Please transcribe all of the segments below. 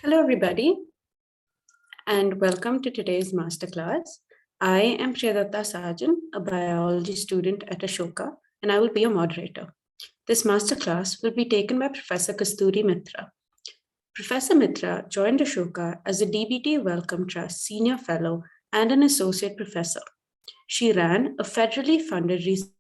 Hello, everybody, and welcome to today's masterclass. I am Priyadatta Sajan, a biology student at Ashoka, and I will be your moderator. This masterclass will be taken by Professor Kasturi Mitra. Professor Mitra joined Ashoka as a DBT Wellcome Trust Senior Fellow and an Associate Professor. She ran a federally funded research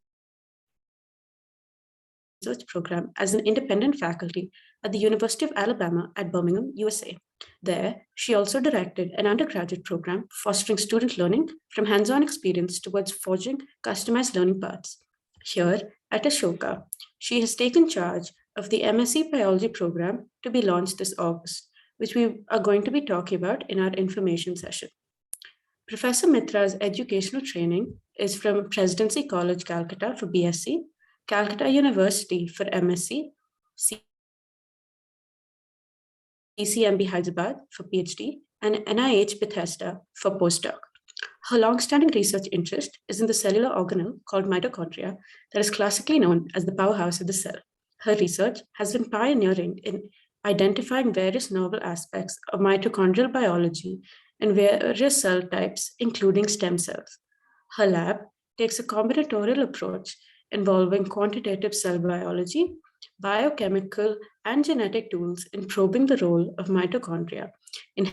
program as an independent faculty at the University of Alabama at Birmingham, USA. There, she also directed an undergraduate program fostering student learning from hands-on experience towards forging customized learning paths. Here at Ashoka, she has taken charge of the M.Sc biology program to be launched this August, which we are going to be talking about in our information session. Professor Mitra's educational training is from Presidency College, Calcutta for BSc, Calcutta University for MSc, CCMB Hyderabad for PhD, and NIH Bethesda for postdoc. Her long-standing research interest is in the cellular organelle called mitochondria that is classically known as the powerhouse of the cell. Her research has been pioneering in identifying various novel aspects of mitochondrial biology and various cell types, including stem cells. Her lab takes a combinatorial approach involving quantitative cell biology, biochemical, and genetic tools in probing the role of mitochondria in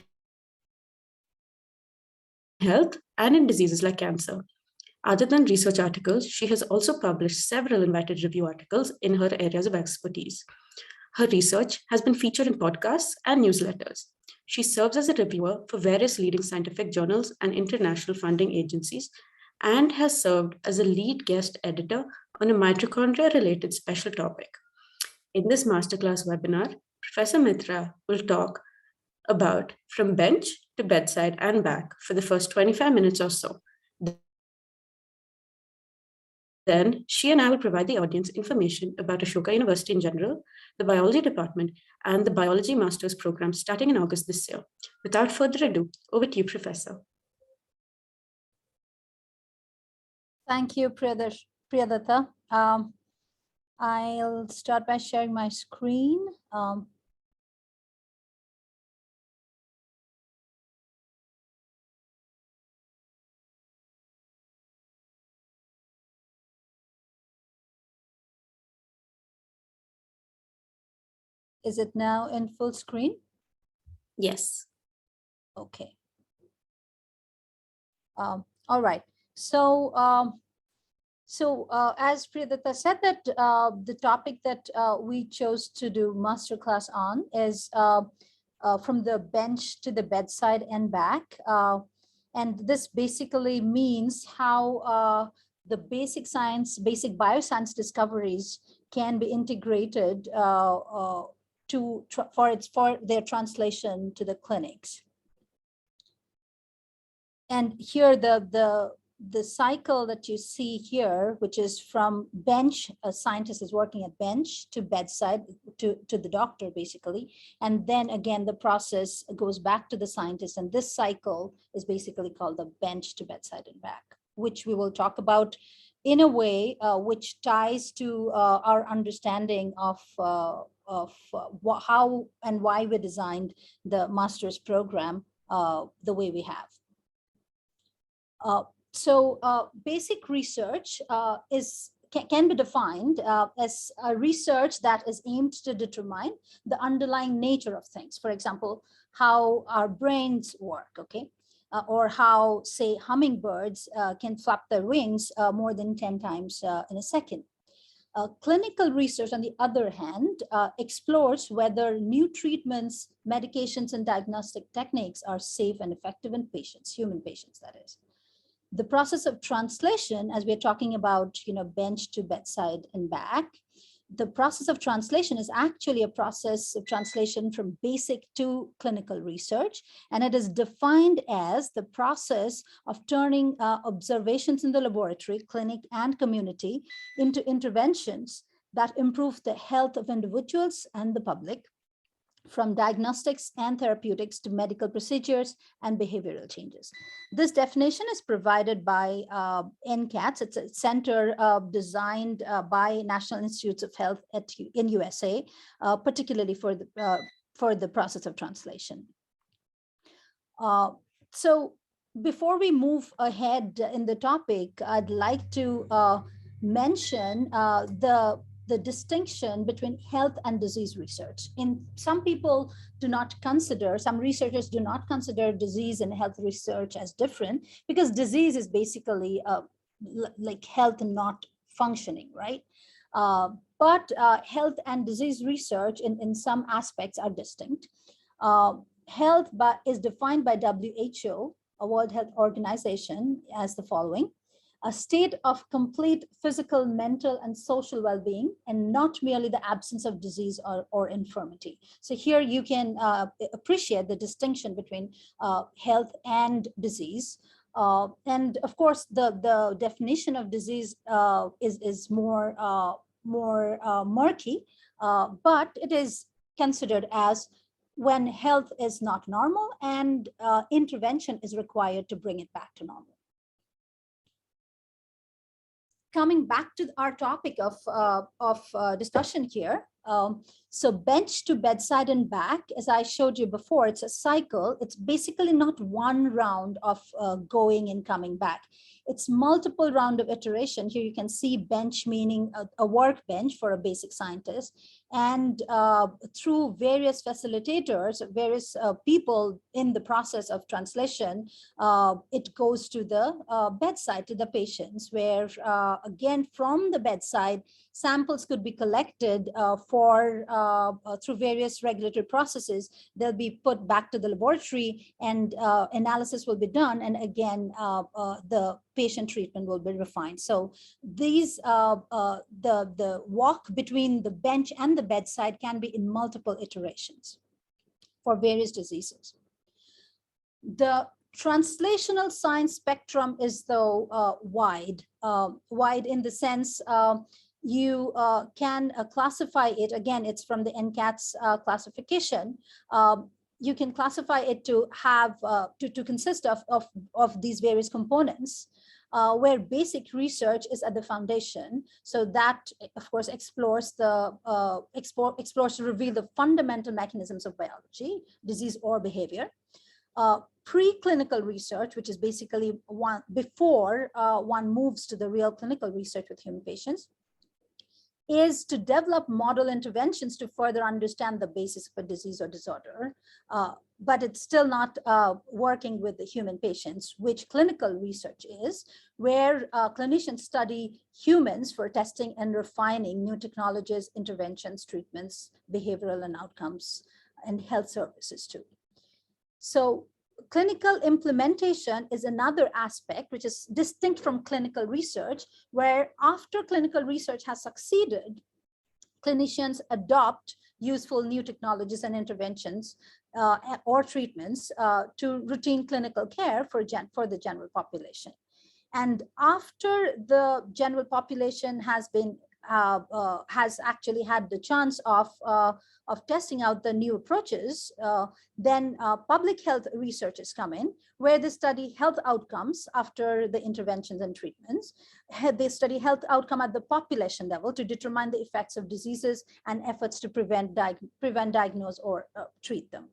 health and in diseases like cancer. Other than research articles, she has also published several invited review articles in her areas of expertise. Her research has been featured in podcasts and newsletters. She serves as a reviewer for various leading scientific journals and international funding agencies, and has served as a lead guest editor on a mitochondria-related special topic. In this masterclass webinar, Professor Mitra will talk about from bench to bedside and back for the first 25 minutes or so. Then she and I will provide the audience information about Ashoka University in general, the biology department, and the biology master's program starting in August this year. Without further ado, over to you, Professor. Thank you, Priyadatta. I'll start by sharing my screen. Is it now in full screen? Yes. Okay. All right. So, as Priyadatta said, that the topic that we chose to do masterclass on is from the bench to the bedside and back. And this basically means how the basic bioscience discoveries can be integrated for their translation to the clinics. And here the cycle that you see here, which is from bench, a scientist is working at bench, to bedside, to the doctor basically. And then again, the process goes back to the scientist. And this cycle is basically called the bench to bedside and back, which we will talk about in a way which ties to our understanding of how and why we designed the master's program the way we have. Basic research can be defined as a research that is aimed to determine the underlying nature of things. For example, how our brains work, okay? Or how, say, hummingbirds can flap their wings more than 10 times in a second. Clinical research, on the other hand, explores whether new treatments, medications, and diagnostic techniques are safe and effective in patients, human patients, that is. The process of translation, as we're talking about, bench to bedside and back, the process of translation is actually a process of translation from basic to clinical research. And it is defined as the process of turning observations in the laboratory, clinic, and community into interventions that improve the health of individuals and the public, from diagnostics and therapeutics to medical procedures and behavioral changes. This definition is provided by NCATS. It's a center designed by National Institutes of Health in USA, particularly for for the process of translation. So before we move ahead in the topic, I'd like to mention the distinction between health and disease research. Some people do not consider, some researchers do not consider disease and health research as different, because disease is basically like health not functioning, right? But health and disease research in some aspects are distinct. Health is defined by WHO, a World Health Organization, as the following: a state of complete physical, mental, and social well-being, and not merely the absence of disease or infirmity. So here you can appreciate the distinction between health and disease. And of course, the definition of disease is more murky, but it is considered as when health is not normal and intervention is required to bring it back to normal. Coming back to our topic of discussion here, so bench to bedside and back, as I showed you before, it's a cycle. It's basically not one round of going and coming back. It's multiple round of iteration. Here you can see bench meaning a workbench for a basic scientist. And through various facilitators, various people in the process of translation, it goes to the bedside, to the patients, where again, from the bedside, samples could be collected through various regulatory processes. They'll be put back to the laboratory, and analysis will be done. And again, the patient treatment will be refined. So these, the walk between the bench and the bedside can be in multiple iterations for various diseases. The translational science spectrum is though wide in the sense you can classify it. Again, it's from the NCAT's classification. You can classify it to have to consist of these various components. Where basic research is at the foundation. So that, of course, explores to reveal the fundamental mechanisms of biology, disease or behavior. Preclinical research, which is basically before one moves to the real clinical research with human patients, is to develop model interventions to further understand the basis of a disease or disorder. But it's still not working with the human patients, which clinical research is, where clinicians study humans for testing and refining new technologies, interventions, treatments, behavioral and outcomes, and health services too. So clinical implementation is another aspect which is distinct from clinical research, where after clinical research has succeeded, clinicians adopt useful new technologies and interventions or treatments to routine clinical care for the general population. And after the general population has actually had the chance of testing out the new approaches, then public health researchers come in, where they study health outcomes after the interventions and treatments. They study health outcome at the population level to determine the effects of diseases and efforts to prevent, diagnose, or treat them.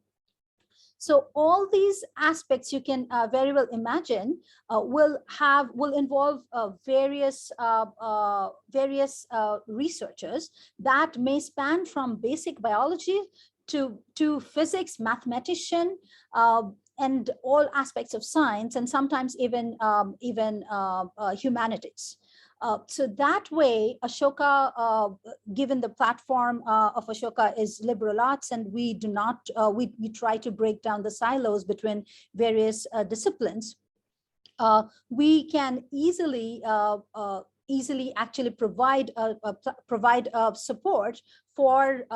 So all these aspects you can very well imagine will involve various researchers that may span from basic biology to physics, mathematician, and all aspects of science, and sometimes even humanities. So that way, Ashoka, given the platform of Ashoka is liberal arts, and we do not, we try to break down the silos between various disciplines, we can easily actually provide support for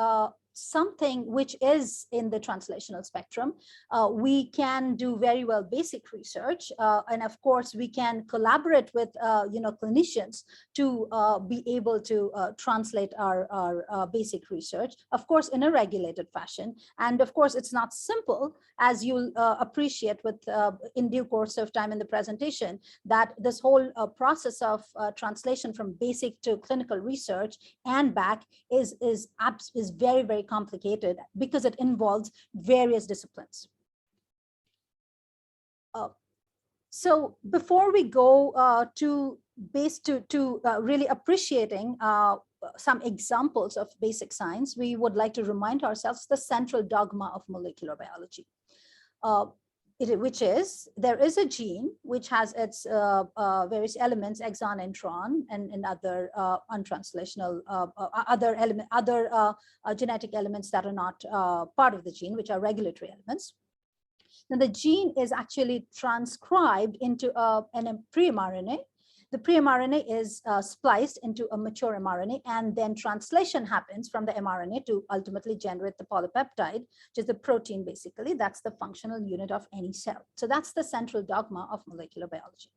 something which is in the translational spectrum. We can do very well basic research, and of course we can collaborate with clinicians to be able to translate our basic research, of course in a regulated fashion. And of course it's not simple, as you'll appreciate with in due course of time in the presentation, that this whole process of translation from basic to clinical research and back is very, very very complicated because it involves various disciplines. So before we go to really appreciating some examples of basic science, we would like to remind ourselves the central dogma of molecular biology, which is there is a gene which has its various elements, exon, intron, and other untranslational other genetic elements that are not part of the gene, which are regulatory elements. Now, the gene is actually transcribed into an pre-mRNA. The pre-mRNA is spliced into a mature mRNA, and then translation happens from the mRNA to ultimately generate the polypeptide, which is the protein, basically. That's the functional unit of any cell. So that's the central dogma of molecular biology.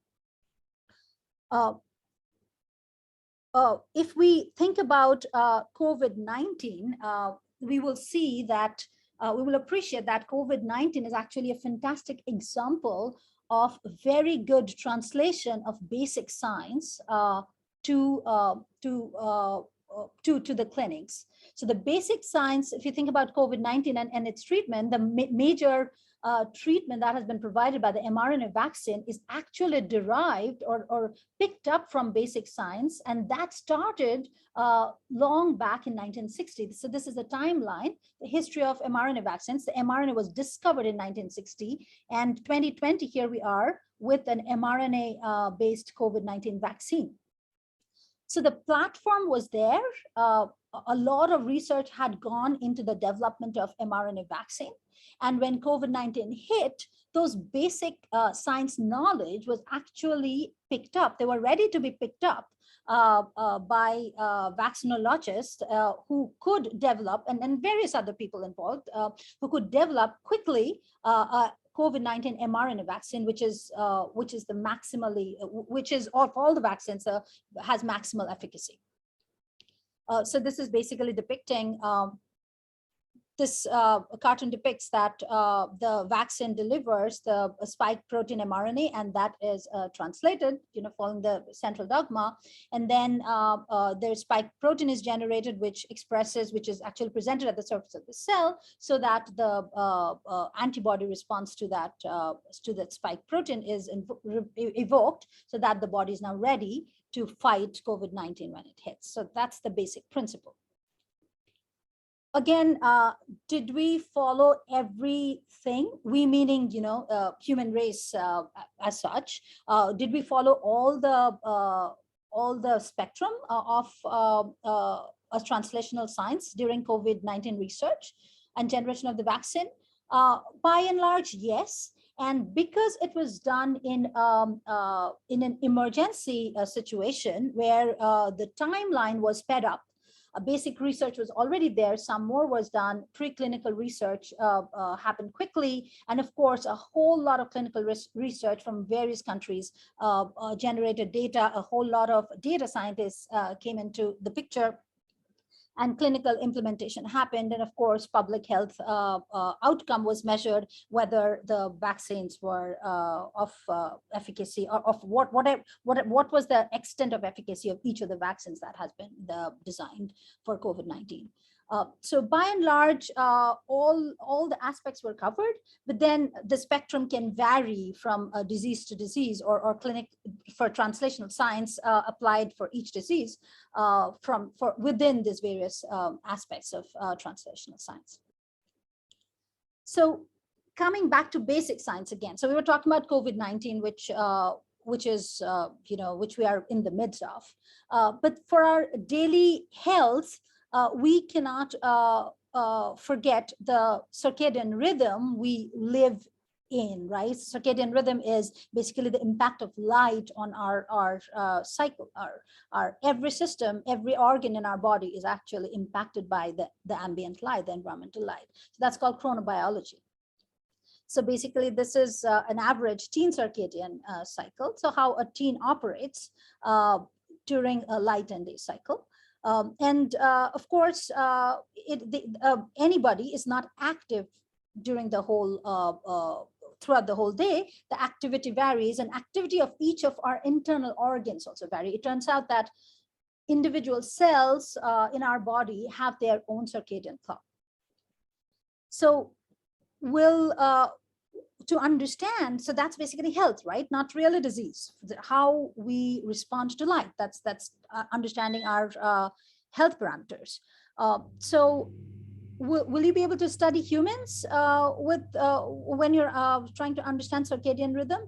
If we think about COVID-19, we will see that we will appreciate that COVID-19 is actually a fantastic example of very good translation of basic science to the clinics. So the basic science, if you think about COVID-19 and its treatment, the major treatment that has been provided by the mRNA vaccine is actually derived or picked up from basic science, and that started long back in 1960. So this is a timeline, the history of mRNA vaccines. The mRNA was discovered in 1960, and 2020, here we are with an mRNA-based COVID-19 vaccine. So the platform was there. A lot of research had gone into the development of mRNA vaccine. And when COVID-19 hit, those basic science knowledge was actually picked up. They were ready to be picked up by vaccinologists who could develop, and various other people involved, who could develop quickly COVID-19 mRNA vaccine, which is the maximally, which is of all the vaccines has maximal efficacy. So this is basically depicting this cartoon depicts that the vaccine delivers the spike protein mRNA, and that is translated, following the central dogma. And then their spike protein is generated, which is actually presented at the surface of the cell, so that the antibody response to that spike protein is evoked, so that the body is now ready to fight COVID-19 when it hits. So that's the basic principle. Again, did we follow everything? We meaning, human race as such. Did we follow all the spectrum of translational science during COVID-19 research and generation of the vaccine? By and large, yes. And because it was done in an emergency situation where the timeline was sped up, basic research was already there, some more was done, preclinical research happened quickly, and of course, a whole lot of clinical research from various countries generated data. A whole lot of data scientists came into the picture, and clinical implementation happened. And of course, public health outcome was measured, whether the vaccines were of efficacy, or of what was the extent of efficacy of each of the vaccines that has been designed for COVID-19. So by and large, all the aspects were covered, but then the spectrum can vary from disease to disease, or clinic for translational science applied for each disease within these various aspects of translational science. So coming back to basic science again. So we were talking about COVID-19, which is which we are in the midst of. But for our daily health, we cannot forget the circadian rhythm we live in, right? Circadian rhythm is basically the impact of light on our cycle. Our every system, every organ in our body is actually impacted by the ambient light, the environmental light. So that's called chronobiology. So basically, this is an average teen circadian cycle. So how a teen operates during a light and day cycle. Of course, anybody is not active during the whole throughout the whole day. The activity varies, and activity of each of our internal organs also vary. It turns out that individual cells in our body have their own circadian clock. So to understand, so that's basically health, right? Not really disease. How we respond to light. That's understanding our health parameters. So will you be able to study humans when you're trying to understand circadian rhythm?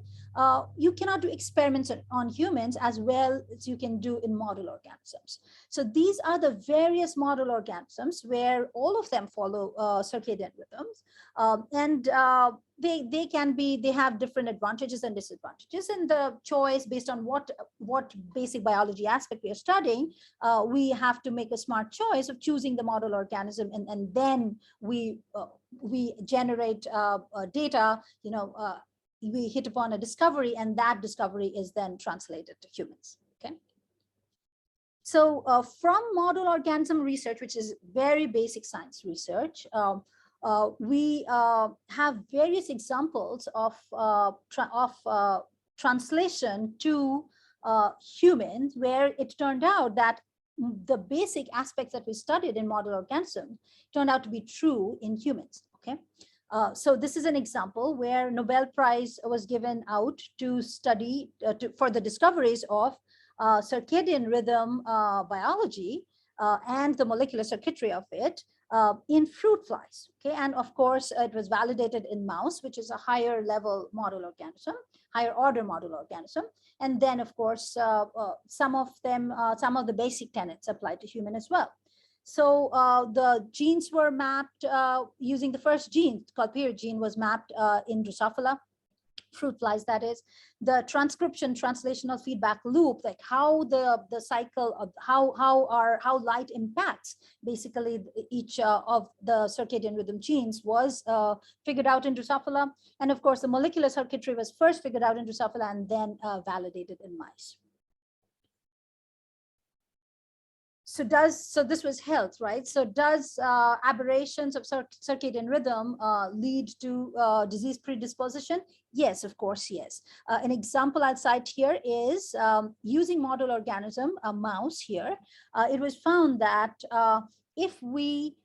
You cannot do experiments on humans as well as you can do in model organisms. So these are the various model organisms where all of them follow circadian rhythms, and they have different advantages and disadvantages. And the choice based on what basic biology aspect we are studying, we have to make a smart choice of choosing the model organism, and then we generate data. We hit upon a discovery, and that discovery is then translated to humans. Okay. So from model organism research, which is very basic science research, we have various examples of translation to humans, where it turned out that the basic aspects that we studied in model organisms turned out to be true in humans. Okay. So this is an example where Nobel Prize was given out to study for the discoveries of circadian rhythm biology and the molecular circuitry of it in fruit flies. Okay, and of course it was validated in mouse, which is a higher level model organism, higher order model organism. And then of course some of the basic tenets apply to human as well. So the genes were mapped using the first gene called period gene was mapped in Drosophila fruit flies, that is. The transcription translational feedback loop, like how the cycle of how light impacts basically each of the circadian rhythm genes was figured out in Drosophila. And of course the molecular circuitry was first figured out in Drosophila and then validated in mice. So this was health, right? So does aberrations of circadian rhythm lead to disease predisposition? Yes, of course, yes. An example I'll cite here is using model organism, a mouse here. It was found that if we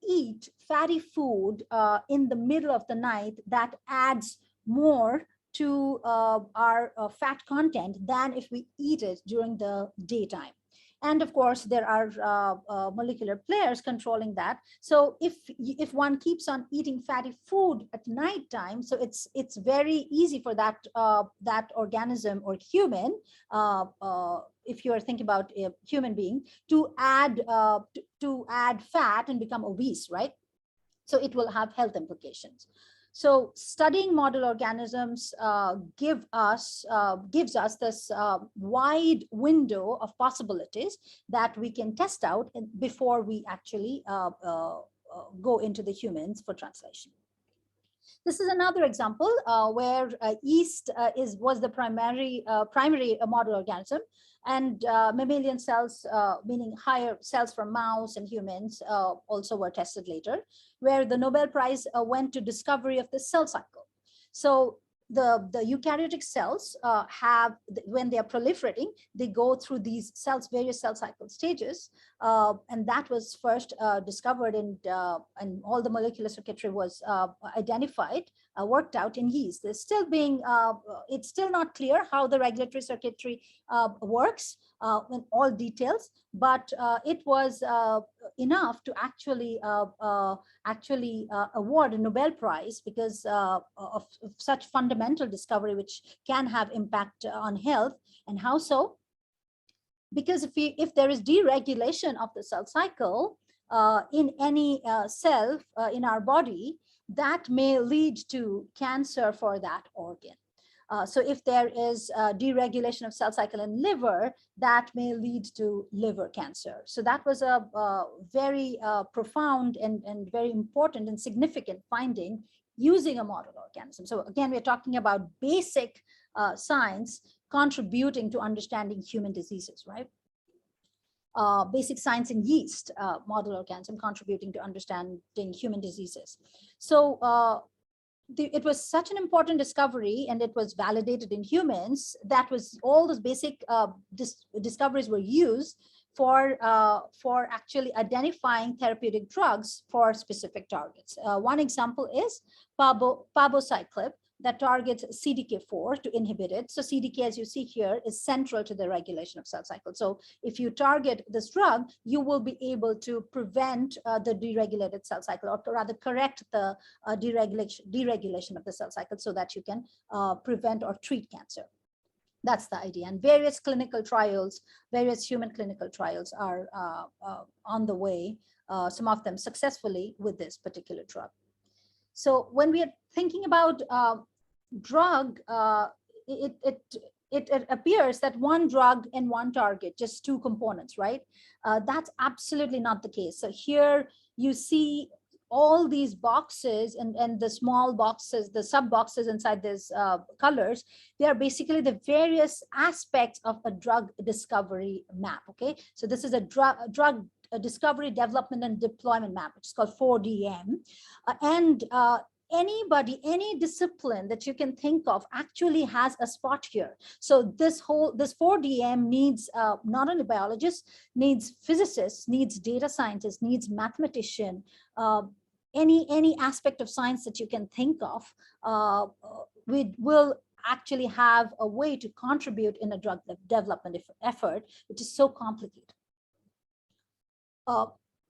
eat fatty food in the middle of the night, that adds more to our fat content than if we eat it during the daytime. And of course, there are molecular players controlling that. So if one keeps on eating fatty food at nighttime, so it's very easy for that that organism or human, if you are thinking about a human being, to add fat and become obese, right? So it will have health implications. So studying model organisms gives us this wide window of possibilities that we can test out before we actually go into the humans for translation. This is another example where yeast was the primary model organism, and mammalian cells, meaning higher cells from mouse and humans, also were tested later, where the Nobel Prize went to discovery of the cell cycle. So the eukaryotic cells when they are proliferating, they go through these various cell cycle stages, and that was first discovered and all the molecular circuitry was identified, worked out in yeast. It's still not clear how the regulatory circuitry works in all details, but it was enough to actually award a Nobel Prize because of such fundamental discovery, which can have impact on health. And how so? Because if there is deregulation of the cell cycle in any cell in our body, that may lead to cancer for that organ. So if there is deregulation of cell cycle in liver, that may lead to liver cancer. So that was a very profound and very important and significant finding using a model organism. So again, we're talking about basic science contributing to understanding human diseases, right? Basic science in yeast, model organism contributing to understanding human diseases. So it was such an important discovery, and it was validated in humans. That was all those basic discoveries were used for actually identifying therapeutic drugs for specific targets. One example is palbociclib, that targets CDK4 to inhibit it. So CDK, as you see here, is central to the regulation of cell cycle. So if you target this drug, you will be able to prevent the deregulated cell cycle, or rather correct the deregulation of the cell cycle, so that you can prevent or treat cancer. That's the idea. And various clinical trials, various human clinical trials are on the way, some of them successfully with this particular drug. So when we are thinking about drug, it appears that one drug and one target, just two components, right? That's absolutely not the case. So here you see all these boxes and the small boxes, the sub boxes inside these colors, they are basically the various aspects of a drug discovery map. Okay, so this is a drug discovery, development, and deployment map, which is called 4DM. Anybody, any discipline that you can think of actually has a spot here. So this 4DM needs not only biologists, needs physicists, needs data scientists, needs mathematician, any aspect of science that you can think of, we will actually have a way to contribute in a drug development effort, which is so complicated.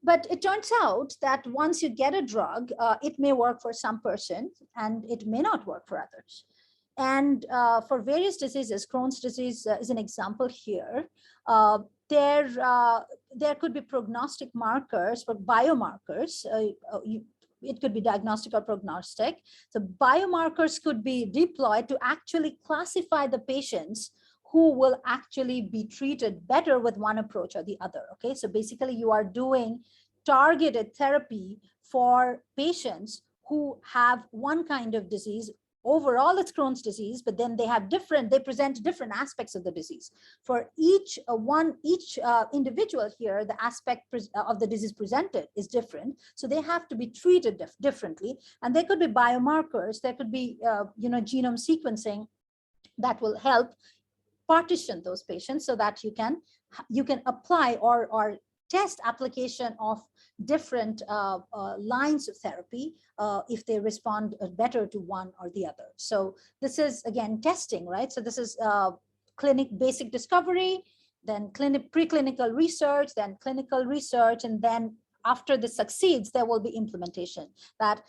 But it turns out that once you get a drug, it may work for some person and it may not work for others. And for various diseases, Crohn's disease is an example here. There could be prognostic markers or biomarkers. It could be diagnostic or prognostic. So biomarkers could be deployed to actually classify the patients who will actually be treated better with one approach or the other. Okay, so basically you are doing targeted therapy for patients who have one kind of disease. Overall, it's Crohn's disease, but then they present different aspects of the disease. For each individual here, the aspect of the disease presented is different, so they have to be treated differently. And there could be biomarkers, there could be genome sequencing that will help partition those patients so that you can apply or test application of different lines of therapy if they respond better to one or the other. So this is again testing, right? So this is basic discovery, then preclinical research, then clinical research, and then after this succeeds, there will be implementation. That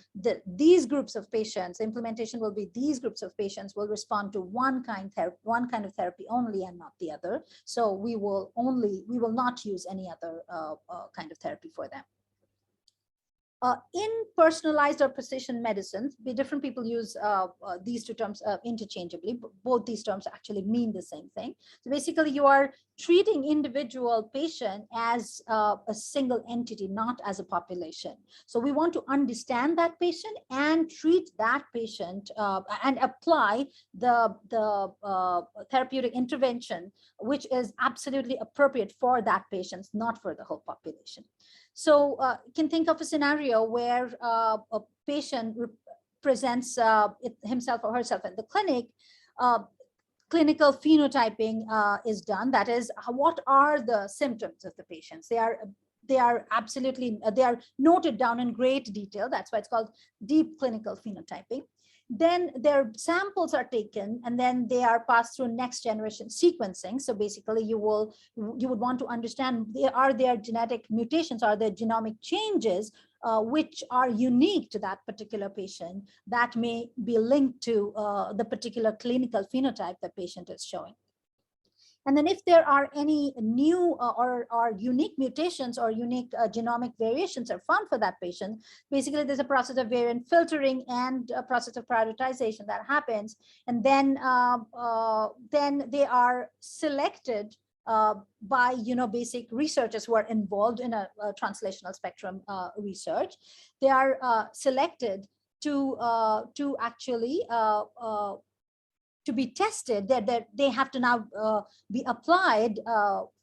these groups of patients, implementation will be these groups of patients will respond to one kind of therapy only and not the other. So we will not use any other kind of therapy for them. In personalized or precision medicine, different people use these two terms interchangeably, but both these terms actually mean the same thing. So basically you are treating individual patient as a single entity, not as a population. So we want to understand that patient and treat that patient and apply the therapeutic intervention, which is absolutely appropriate for that patient, not for the whole population. So you can think of a scenario where a patient presents himself or herself in the clinic. Clinical phenotyping is done. That is, what are the symptoms of the patients? They are absolutely, they are noted down in great detail. That's why it's called deep clinical phenotyping. Then their samples are taken and then they are passed through next generation sequencing. So basically you would want to understand, are there genetic mutations, are there genomic changes which are unique to that particular patient that may be linked to the particular clinical phenotype the patient is showing. And then if there are any new or unique mutations or unique genomic variations are found for that patient, basically there's a process of variant filtering and a process of prioritization that happens. And then they are selected by basic researchers who are involved in a translational spectrum research. They are selected to actually to be tested, that they have to now be applied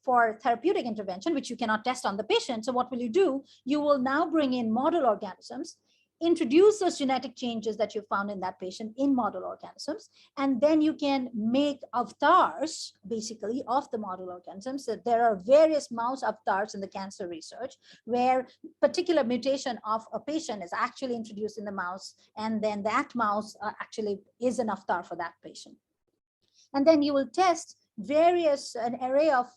for therapeutic intervention, which you cannot test on the patient. So what will you do? You will now bring in model organisms introduce those genetic changes that you found in that patient in model organisms, and then you can make avatars basically of the model organisms. So there are various mouse avatars in the cancer research where particular mutation of a patient is actually introduced in the mouse, and then that mouse actually is an avatar for that patient. And then you will test an array of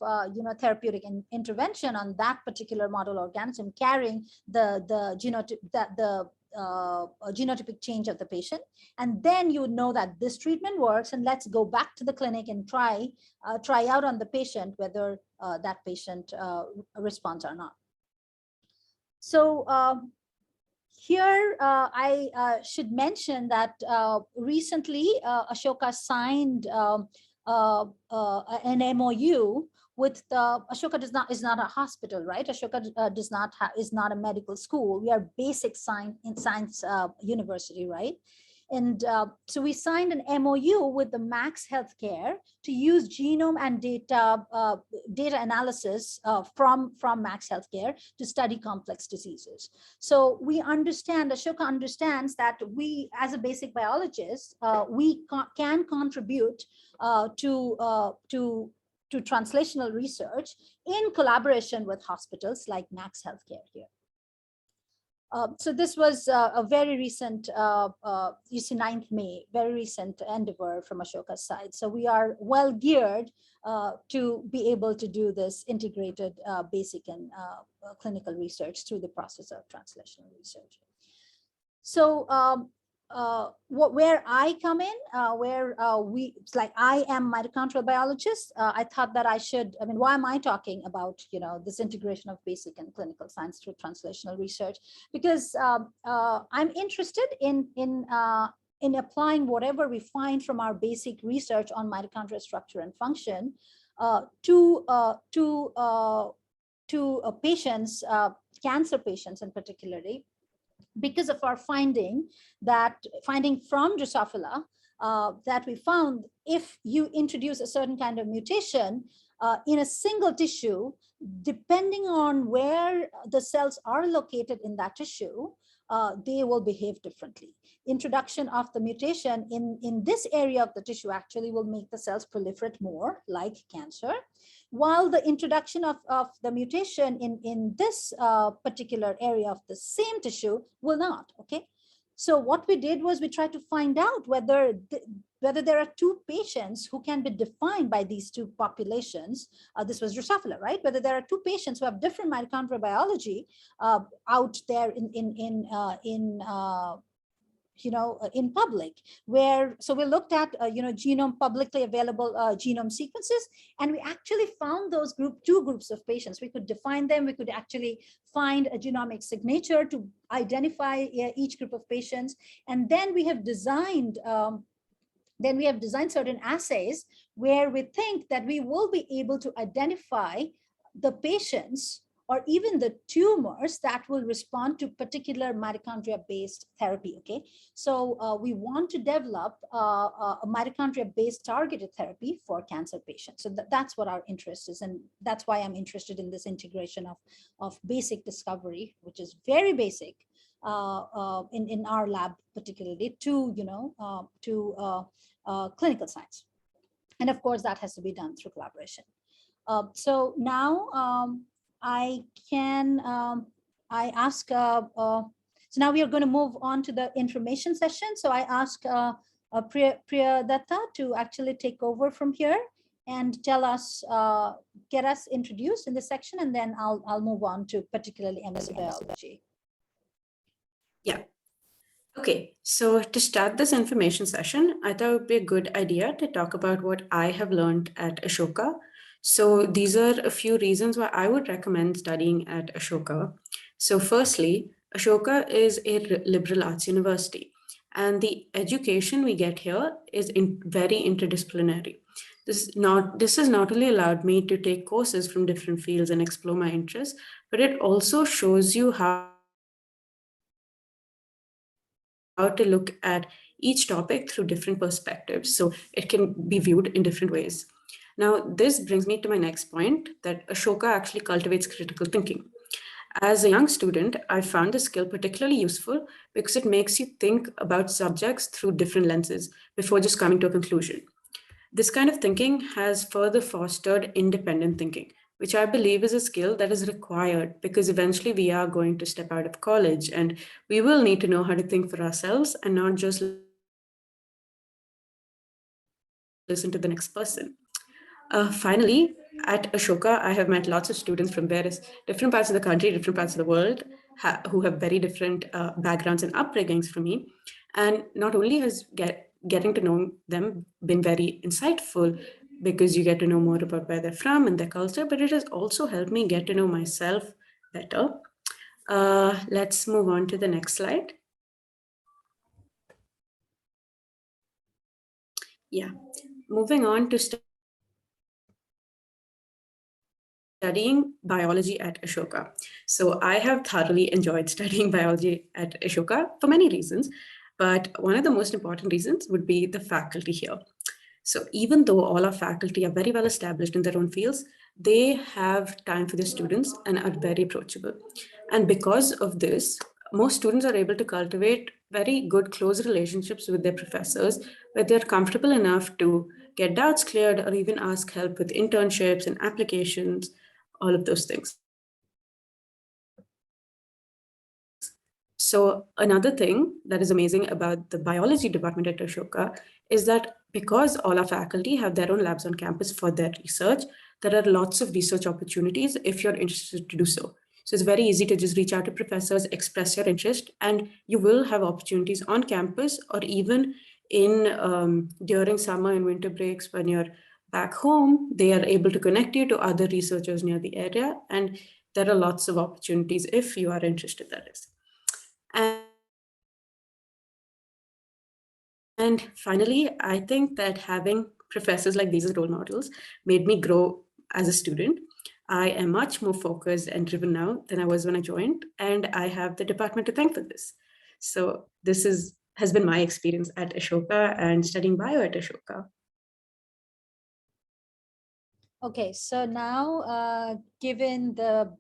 therapeutic intervention on that particular model organism carrying the genotypic change of the patient, and then you know that this treatment works, and let's go back to the clinic and try out on the patient whether that patient responds or not. So here I should mention that recently Ashoka signed an MOU with the Ashoka is not a hospital, right? Ashoka is not a medical school. We are basic science university, right? And so we signed an MOU with the Max Healthcare to use genome and data analysis from Max Healthcare to study complex diseases. So we understand, Ashoka understands that we, as a basic biologist, we can contribute to translational research in collaboration with hospitals like Max Healthcare here. So this was a very recent, you see 9th May, very recent endeavor from Ashoka's side. So we are well geared to be able to do this integrated basic and clinical research through the process of translational research. So where I come in, it's like I am mitochondrial biologist. I thought that why am I talking about, this integration of basic and clinical science through translational research? Because I'm interested in applying whatever we find from our basic research on mitochondrial structure and function to patients, cancer patients in particularly, because of our finding from Drosophila that we found if you introduce a certain kind of mutation in a single tissue, depending on where the cells are located in that tissue, they will behave differently. Introduction of the mutation in this area of the tissue actually will make the cells proliferate more, like cancer, while the introduction of the mutation in this particular area of the same tissue will not, okay? So what we did was we tried to find out whether there are two patients who can be defined by these two populations. This was Drosophila, right? Whether there are two patients who have different mitochondrial biology out there in public, so we looked at genome, publicly available genome sequences, and we actually found those two groups of patients. We could define them. We could actually find a genomic signature to identify each group of patients, and then we have designed certain assays where we think that we will be able to identify the patients or even the tumors that will respond to particular mitochondria-based therapy, okay? So we want to develop a mitochondria-based targeted therapy for cancer patients. So that's what our interest is, and that's why I'm interested in this integration of basic discovery, which is very basic in our lab, particularly to clinical science. And of course, that has to be done through collaboration. So now, I ask, so now we are going to move on to the information session. So I ask Priya Datta to actually take over from here and tell us, get us introduced in this section, and then I'll move on to particularly M.Sc biology. Yeah. Okay, so to start this information session, I thought it would be a good idea to talk about what I have learned at Ashoka. So these are a few reasons why I would recommend studying at Ashoka. So firstly, Ashoka is a liberal arts university, and the education we get here is very interdisciplinary. This has not only allowed me to take courses from different fields and explore my interests, but it also shows you how to look at each topic through different perspectives. So it can be viewed in different ways. Now, this brings me to my next point, that Ashoka actually cultivates critical thinking. As a young student, I found this skill particularly useful because it makes you think about subjects through different lenses before just coming to a conclusion. This kind of thinking has further fostered independent thinking, which I believe is a skill that is required because eventually we are going to step out of college and we will need to know how to think for ourselves and not just listen to the next person. Finally, at Ashoka, I have met lots of students from various different parts of the country, different parts of the world, who have very different backgrounds and upbringings from me. And not only has getting to know them been very insightful because you get to know more about where they're from and their culture, but it has also helped me get to know myself better. Let's move on to the next slide. Yeah, moving on to studying biology at Ashoka. So I have thoroughly enjoyed studying biology at Ashoka for many reasons, but one of the most important reasons would be the faculty here. So even though all our faculty are very well established in their own fields, they have time for their students and are very approachable. And because of this, most students are able to cultivate very good close relationships with their professors where they're comfortable enough to get doubts cleared or even ask help with internships and applications, all of those things. So another thing that is amazing about the biology department at Ashoka is that because all our faculty have their own labs on campus for their research, there are lots of research opportunities if you're interested to do so. So it's very easy to just reach out to professors, express your interest, and you will have opportunities on campus or even in during summer and winter breaks when you're back home, they are able to connect you to other researchers near the area. And there are lots of opportunities if you are interested, that is. And finally, I think that having professors like these as role models made me grow as a student. I am much more focused and driven now than I was when I joined, and I have the department to thank for this. So this has been my experience at Ashoka and studying bio at Ashoka. Okay, so now, given the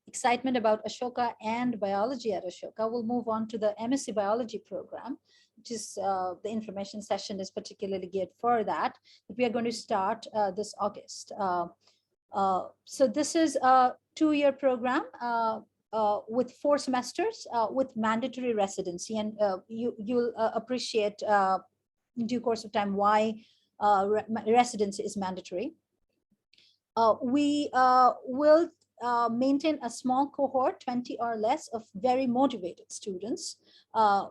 excitement about Ashoka and biology at Ashoka, we'll move on to the M.Sc biology program, which is the information session is particularly geared for that. But we are going to start this August. So this is a 2-year program with 4 semesters with mandatory residency, and you'll appreciate in due course of time why residency is mandatory. We will maintain a small cohort, 20 or less, of very motivated students,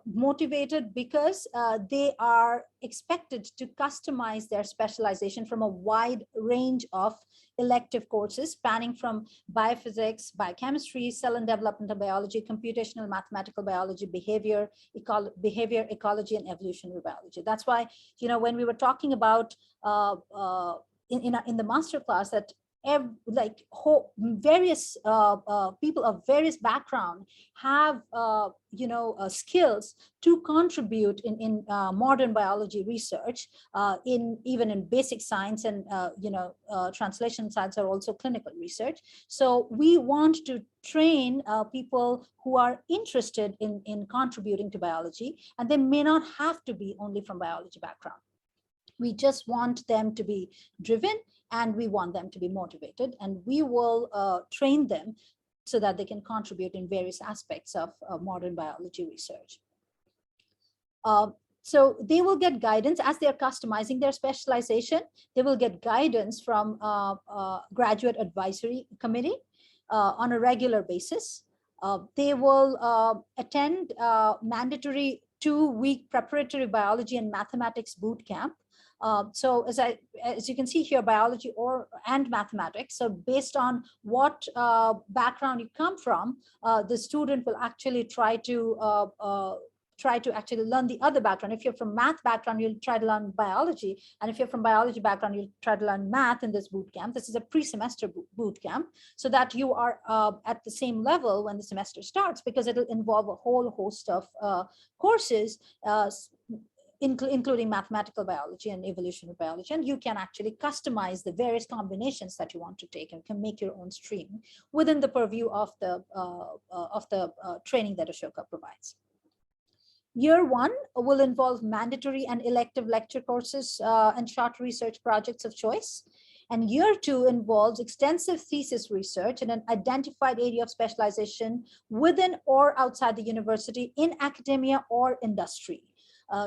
motivated because they are expected to customize their specialization from a wide range of elective courses spanning from biophysics, biochemistry, cell and developmental biology, computational mathematical biology, behavior, ecology, and evolutionary biology. That's why, when we were talking about in the master class that various people of various background have skills to contribute in modern biology research, even in basic science, and translation science are also clinical research. So we want to train people who are interested in contributing to biology, and they may not have to be only from biology background. We just want them to be driven, and we want them to be motivated, and we will train them so that they can contribute in various aspects of modern biology research. So they will get guidance as they're customizing their specialization. They will get guidance from graduate advisory committee on a regular basis. They will attend mandatory 2-week preparatory biology and mathematics boot camp. So as you can see here, biology and mathematics. So based on what background you come from, the student will actually try to actually learn the other background. If you're from math background, you'll try to learn biology. And if you're from biology background, you'll try to learn math in this boot camp. This is a pre-semester boot camp, so that you are at the same level when the semester starts, because it'll involve a whole host of courses including mathematical biology and evolutionary biology, and you can actually customize the various combinations that you want to take and can make your own stream within the purview of the training that Ashoka provides. Year 1 will involve mandatory and elective lecture courses and short research projects of choice. And year 2 involves extensive thesis research in an identified area of specialization within or outside the university, in academia or industry.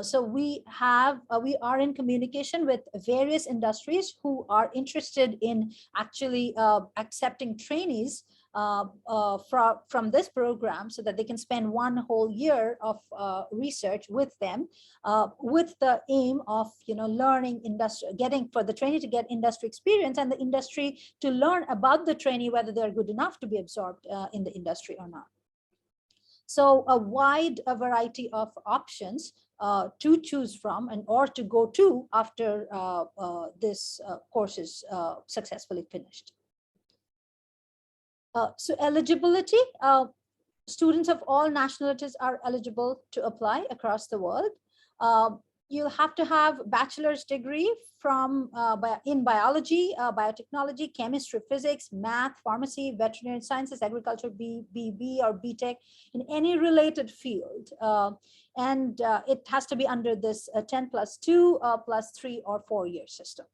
So we are in communication with various industries who are interested in actually accepting trainees from this program, so that they can spend 1 whole year of research with them, with the aim of learning industry, getting for the trainee to get industry experience, and the industry to learn about the trainee, whether they're good enough to be absorbed in the industry or not. So a wide variety of options to choose from and or to go to after this course is successfully finished. So eligibility, students of all nationalities are eligible to apply across the world. You have to have a bachelor's degree from in biology, biotechnology, chemistry, physics, math, pharmacy, veterinary sciences, agriculture, BB or BTech, in any related field. And it has to be under this 10+2 +3 or 4-year system.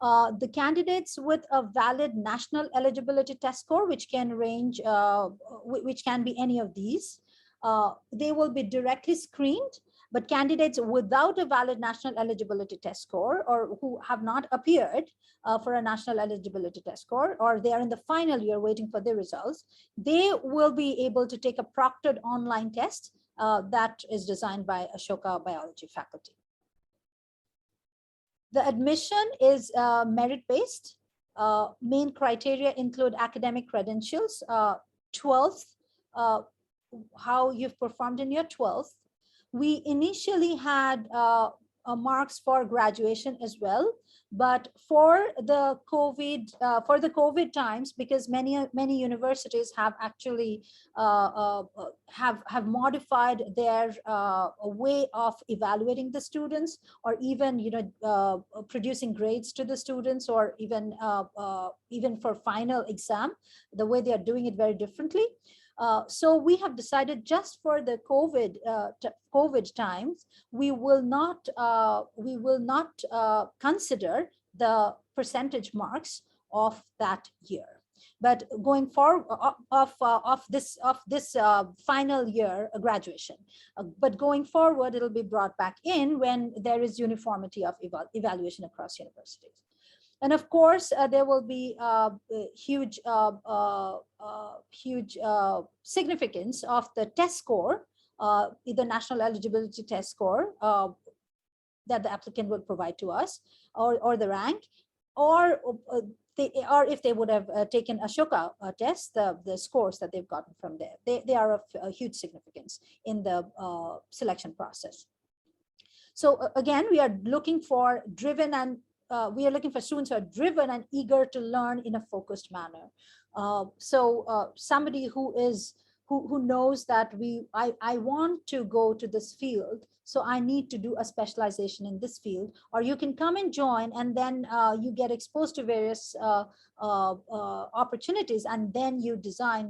The candidates with a valid national eligibility test score, which can range, which can be any of these, they will be directly screened. But candidates without a valid national eligibility test score, or who have not appeared for a national eligibility test score, or they are in the final year waiting for their results, they will be able to take a proctored online test that is designed by Ashoka biology faculty. The admission is merit-based. Main criteria include academic credentials, 12th, how you've performed in your 12th. We initially had marks for graduation as well, but for the COVID times, because many universities have actually have modified their way of evaluating the students, or even producing grades to the students, or even for final exam, the way they are doing it very differently. So we have decided, just for the COVID times, we will not consider the percentage marks of that year. But going forward, of this final year graduation, but going forward, it'll be brought back in when there is uniformity of evaluation across universities. And of course, there will be huge significance of the test score, either national eligibility test score that the applicant will provide to us, or the rank, or if they would have taken Ashoka test, the scores that they've gotten from there. They are of huge significance in the selection process. So again, we are looking for students who are driven and eager to learn in a focused manner. Somebody who knows that I want to go to this field, so I need to do a specialization in this field, or you can come and join, and then you get exposed to various opportunities, and then you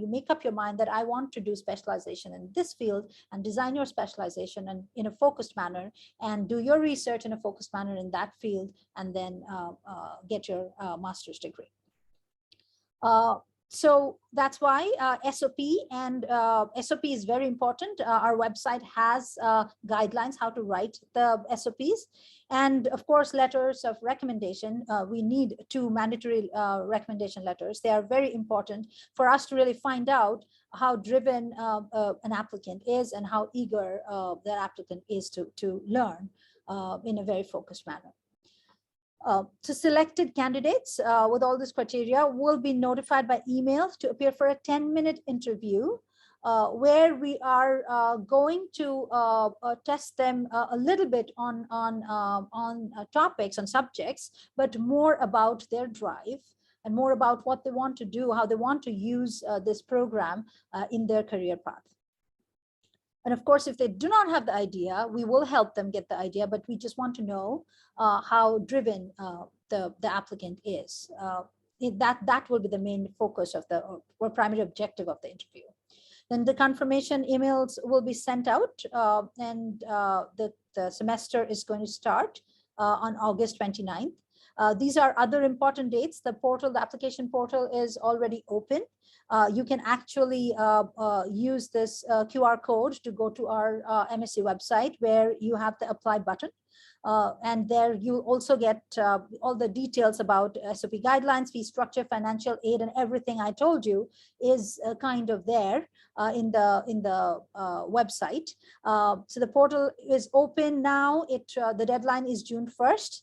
make up your mind that I want to do specialization in this field, and design your specialization in a focused manner, and do your research in a focused manner in that field, and then get your master's degree. So that's why SOP is very important. Our website has guidelines how to write the SOPs. And of course, letters of recommendation. We need 2 mandatory recommendation letters. They are very important for us to really find out how driven an applicant is, and how eager that applicant is to learn in a very focused manner. So selected candidates with all these criteria will be notified by email to appear for a 10-minute interview, where we are going to test them a little bit on topics, on subjects, but more about their drive and more about what they want to do, how they want to use this program in their career path. And of course, if they do not have the idea, we will help them get the idea, but we just want to know how driven the applicant is. That will be the main focus of the or primary objective of the interview. Then the confirmation emails will be sent out, and the semester is going to start on August 29th. These are other important dates. The portal, the application portal is already open. You can actually use this QR code to go to our M.Sc website where you have the apply button. And there you also get all the details about SOP guidelines, fee structure, financial aid, and everything I told you is kind of there in the website. So the portal is open now. The deadline is June 1st.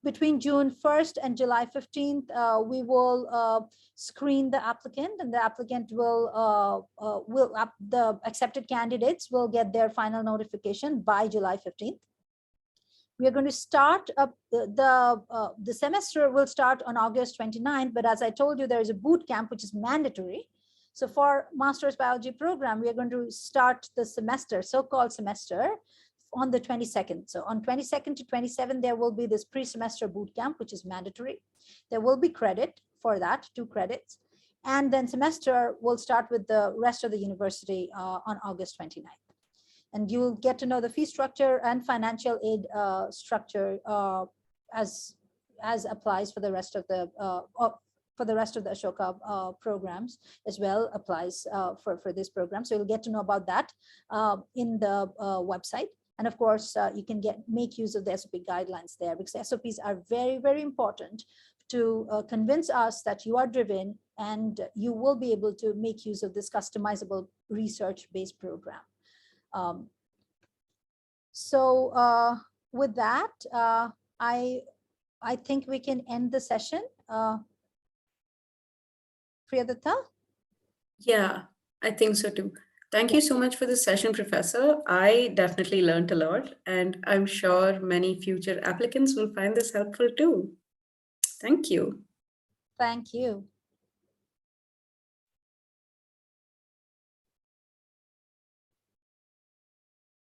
Between June 1st and July 15th, we will screen the applicant, and the applicant the accepted candidates will get their final notification by July 15th. We are going to start up the semester will start on August 29th, but as I told you, there is a boot camp which is mandatory. So for Master's Biology program, we are going to start the semester, so-called semester, on the 22nd. So on 22nd to 27th, there will be this pre-semester boot camp, which is mandatory. There will be credit for that, 2 credits. And then semester will start with the rest of the university on August 29th. And you'll get to know the fee structure and financial aid structure as applies for the rest of the Ashoka programs as well applies for this program. So you'll get to know about that in the website. And of course, you can make use of the SOP guidelines there, because SOPs are very, very important to convince us that you are driven and you will be able to make use of this customizable research-based program. With that, I think we can end the session. Priyadatta? Yeah, I think so too. Thank you so much for this session, Professor. I definitely learned a lot, and I'm sure many future applicants will find this helpful too. Thank you. Thank you.